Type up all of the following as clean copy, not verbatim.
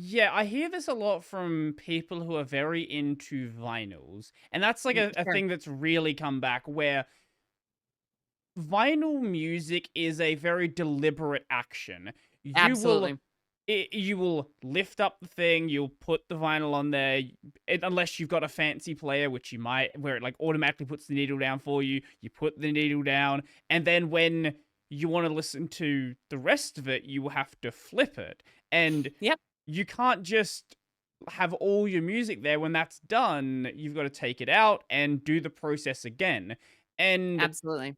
Yeah, I hear this a lot from people who are very into vinyls. And that's like a Sure. thing that's really come back where vinyl music is a very deliberate action. You will Absolutely. you will lift up the thing, you'll put the vinyl on there, unless you've got a fancy player, which you might, where it like automatically puts the needle down for you. You put the needle down, and then when you want to listen to the rest of it, you will have to flip it. And Yep, you can't just have all your music there. When that's done, you've got to take it out and do the process again. And absolutely.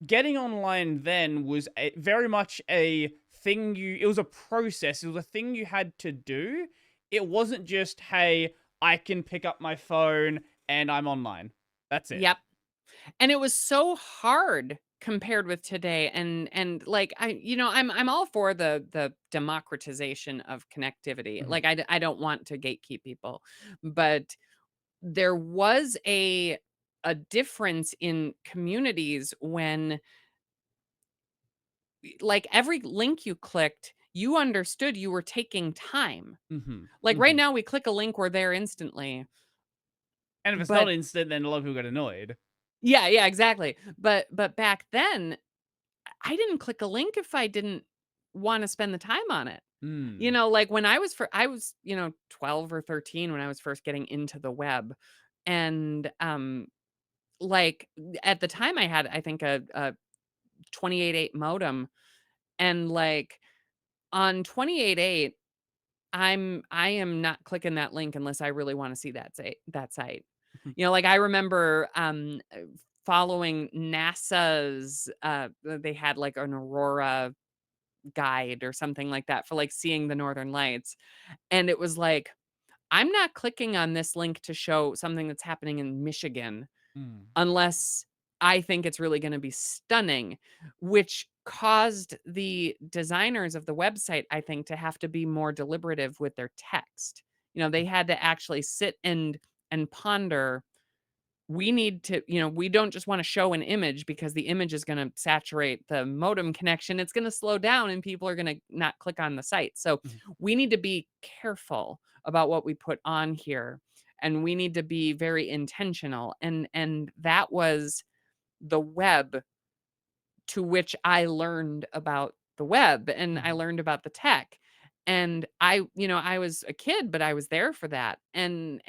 getting online then was very much a thing it was a process, it was a thing you had to do. It wasn't just, hey, I can pick up my phone and I'm online. That's it. Yep. And it was so hard compared with today, and, like, I'm all for the democratization of connectivity. Mhm, Like, I don't want to gatekeep people, but there was a difference in communities when, like, every link you clicked, you understood you were taking time. mhm, Like, right mhm. now, we click a link, we're there instantly, And if it's not but instant, then a lot of people get annoyed. yeah, yeah, exactly. But back then, I didn't click a link if I didn't wanna spend the time on it. Mm, Like, when I was, 12 or 13 when I was first getting into the web, and, like, at the time, I had, I think, a 28.8 modem, and, like, on 28.8, I am not clicking that link unless I really wanna see that site. mhm, Like, I remember, following NASA's, they had, like, an aurora guide or something like that for, like, seeing the northern lights, and it was like, "I'm not clicking on this link to show something that's happening in Michigan mm, unless I think it's really gonna be stunning," which caused the designers of the website, I think, to have to be more deliberative with their text. They had to actually sit and ponder, we need to, we don't just want to show an image because the image is going to saturate the modem connection. It's going to slow down and people are going to not click on the site. So mhm, we need to be careful about what we put on here, and we need to be very intentional. And that was the web, to which I learned about the web and I mhm. learned about the tech. And I was a kid, but I was there for that. And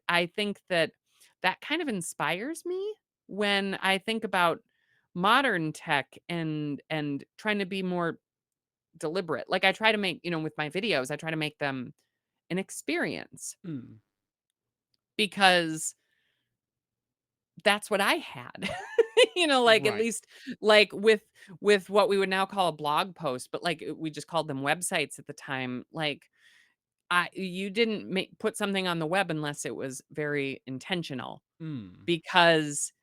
I think that that kind of inspires me when I think about modern tech and trying to be more deliberate. Like, I try to make, with my videos, I try to make them an experience Mm. because that's what I had. Like, at Right. least, like, with what we would now call a blog post, but, like, we just called them websites at the time. Like, you didn't put something on the web unless it was very intentional, Mm, because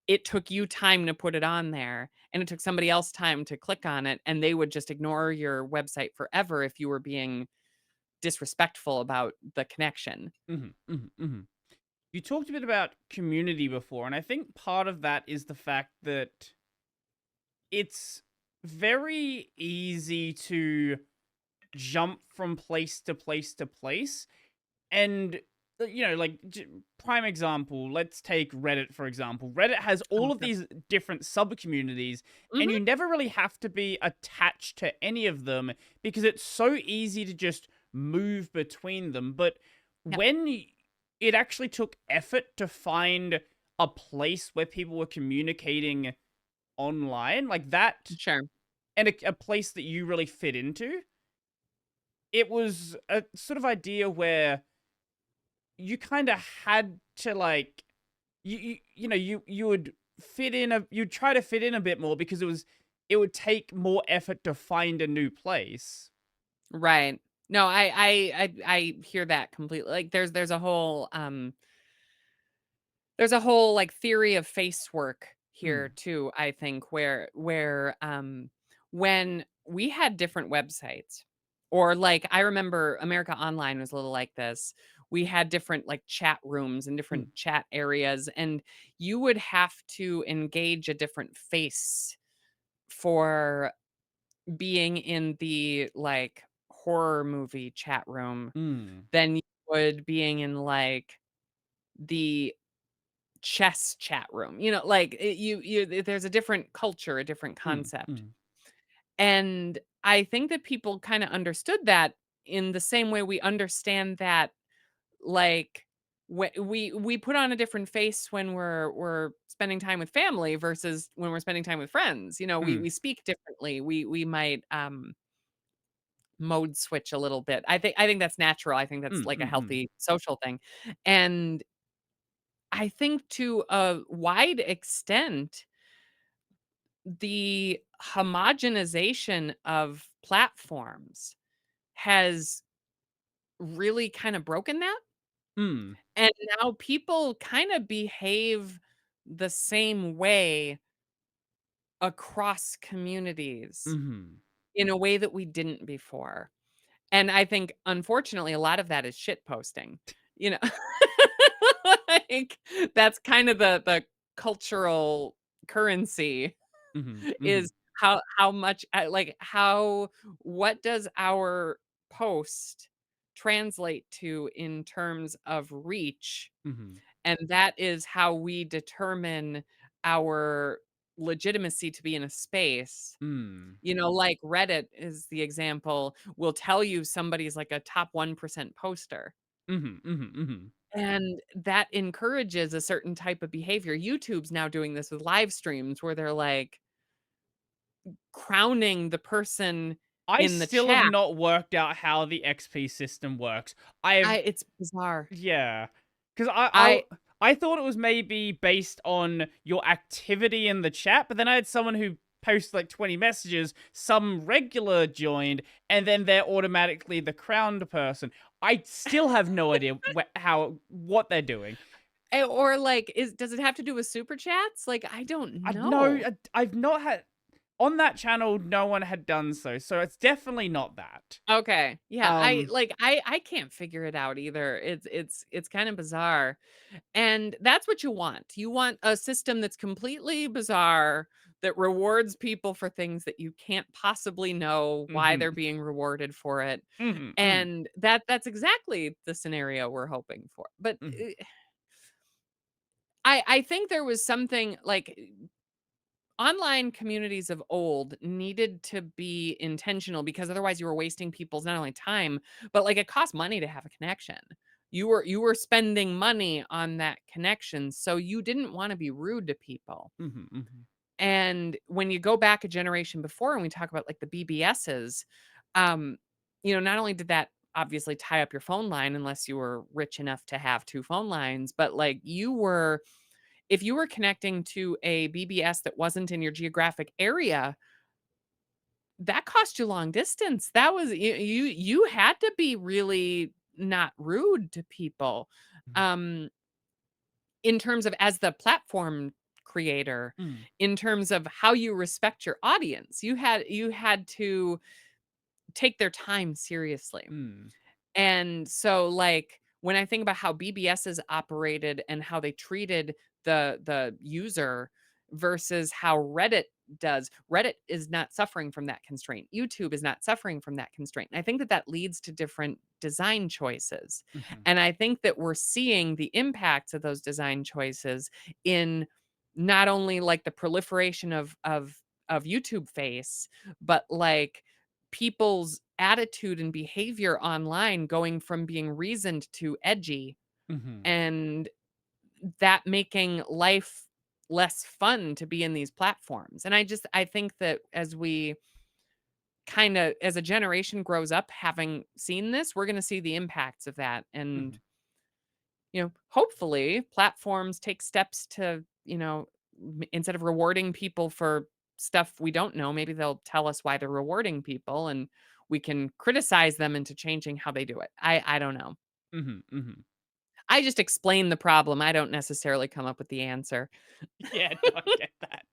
it took you time to put it on there, and it took somebody else time to click on it, and they would just ignore your website forever if you were being disrespectful about the connection. mhm, mhm, mhm. You talked a bit about community before, and I think part of that is the fact that it's very easy to jump from place to place to place. And, like, prime example, let's take Reddit, for example. Reddit has Oh, all of sure. these different sub communities, and you Mhm. never really have to be attached to any of them because it's so easy to just move between them. But Yep. when it actually took effort to find a place where people were communicating online, like that, Sure. and a place that you really fit into, it was a sort of idea where you kind of had to like you would you'd try to fit in a bit more because it would take more effort to find a new place. Right. No, I hear that completely. Like, there's a whole, like, theory of face work here Mm, too, I think, where when we had different websites, or, like, I remember America Online was a little like this. We had different, like, chat rooms and mm, different chat areas, and you would have to engage a different face for being in the, like, horror movie chat room Mm. than you would being in, like, the chess chat room, like, there's a different culture, a different Mm. concept, Mm. and I think that people kinda understood that in the same way we understand that, like, we put on a different face when we're spending time with family versus when we're spending time with friends, Mm. we speak differently, we might, mode switch a little bit. I think that's natural, I think that's, Mm. like, a Mm. Mm. healthy social thing, and I think to a wide extent, the homogenization of platforms has really kinda broken that, Mm. and now people kinda behave the same way across communities Mhm. in a way that we didn't before. And I think, unfortunately, a lot of that is shit posting, you know? Like, that's kind of the cultural currency Mhm. Mhm. is how much like, how what does our post translate to in terms of reach, Mhm. and that is how we determine our legitimacy to be in a space. Mm. Like Reddit is the example, will tell you somebody's like a top 1% poster. Mhm. Mhm. Mhm. And that encourages a certain type of behavior. YouTube's now doing this with live streams where they're like crowning the person I in the still have chat. not worked out how the XP system works. I've It's bizarre. Yeah, because I I thought it was maybe based on your activity in the chat, but then I had someone who posted like 20 messages, some regular joined, and then they're automatically the crowned person. I still have no idea what they're doing. or like does it have to do with super chats? Like I don't I no, know. I've not had on that channel. No one had done so, so it's definitely not that. Okay. Yeah, I Um. like I can't figure it out either. It's kind of bizarre. And that's what you want. You want a system that's completely bizarre that rewards people for things that you can't possibly know why Mhm. they're being rewarded for it. Mhm. Mhm. And that's exactly the scenario we're hoping for. But Mhm. I think there was something like online communities of old needed to be intentional because otherwise you were wasting people's not only time, but like it cost money to have a connection. You were spending money on that connection, so you didn't want to be rude to people. Mhm. Mhm. And when you go back a generation before and we talk about like the BBSs, um, not only did that obviously tie up your phone line unless you were rich enough to have two phone lines, but like if you were connecting to a BBS that wasn't in your geographic area, that cost you long distance. That was you had to be really not rude to people. Mhm. Um, in terms of as the platform creator, Mm. in terms of how you respect your audience, you had to take their time seriously. Mm. And so, like, when I think about how BBSs operated and how they treated the user versus how Reddit does, Reddit is not suffering from that constraint. YouTube is not suffering from that constraint. And I think that that leads to different design choices. Mhm. And I think that we're seeing the impacts of those design choices in not only like the proliferation of YouTube face, but like people's attitude and behavior online going from being reasoned to edgy, Mhm. and that making life less fun to be in these platforms. And I think that as we kinda as a generation grows up having seen this, we're gonna see the impacts of that. And, Mhm. hopefully platforms take steps to, instead of rewarding people for stuff we don't know, maybe they'll tell us why they're rewarding people and we can criticize them into changing how they do it. I don't know. Mhm. Mhm. I just explain the problem. I don't necessarily come up with the answer. Yeah, no, I get that.